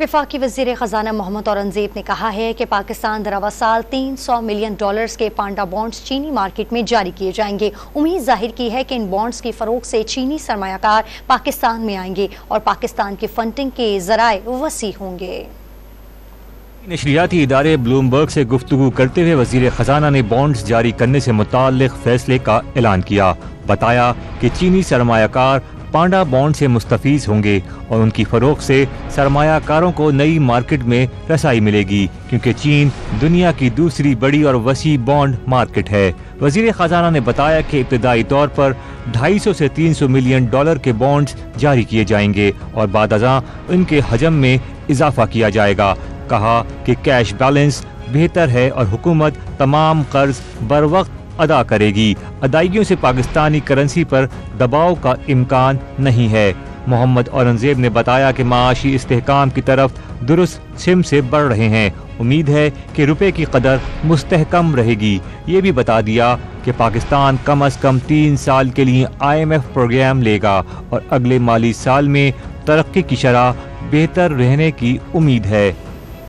وفاقی وزیر خزانہ محمد اورنگزیب نے کہا ہے کہ پاکستان رواں سال $300 ملین کے پانڈا بانڈز چینی مارکیٹ میں جاری کیے جائیں گے۔ امید ظاہر کی ہے کہ ان بانڈز کی فروخت سے چینی سرمایہ کار پاکستان میں آئیں گے اور پاکستان کی فنڈنگ کے ذرائع وسیع ہوں گے۔ نشریاتی ادارے بلومبرگ سے گفتگو کرتے ہوئے وزیر خزانہ نے بانڈز جاری کرنے سے متعلق فیصلے کا اعلان کیا۔ بتایا کہ چینی سرمایہ کار پانڈا بانڈ سے مستفیض ہوں گے اور ان کی فروخت سے سرمایہ کاروں کو نئی مارکیٹ میں رسائی ملے گی، کیونکہ چین دنیا کی دوسری بڑی اور وسیع بانڈ مارکیٹ ہے۔ وزیر خزانہ نے بتایا کہ ابتدائی طور پر $250 سے $300 ملین کے بانڈز جاری کیے جائیں گے اور بعد ازاں ان کے حجم میں اضافہ کیا جائے گا۔ کہا کہ کیش بیلنس بہتر ہے اور حکومت تمام قرض بروقت ادا کرے گی۔ ادائیگیوں سے پاکستانی کرنسی پر دباؤ کا امکان نہیں ہے۔ محمد اورنگزیب نے بتایا کہ معاشی استحکام کی طرف درست سمت سے بڑھ رہے ہیں۔ امید ہے کہ روپے کی قدر مستحکم رہے گی۔ یہ بھی بتا دیا کہ پاکستان کم از کم 3 سال کے لیے IMF پروگرام لے گا اور اگلے مالی سال میں ترقی کی شرح بہتر رہنے کی امید ہے۔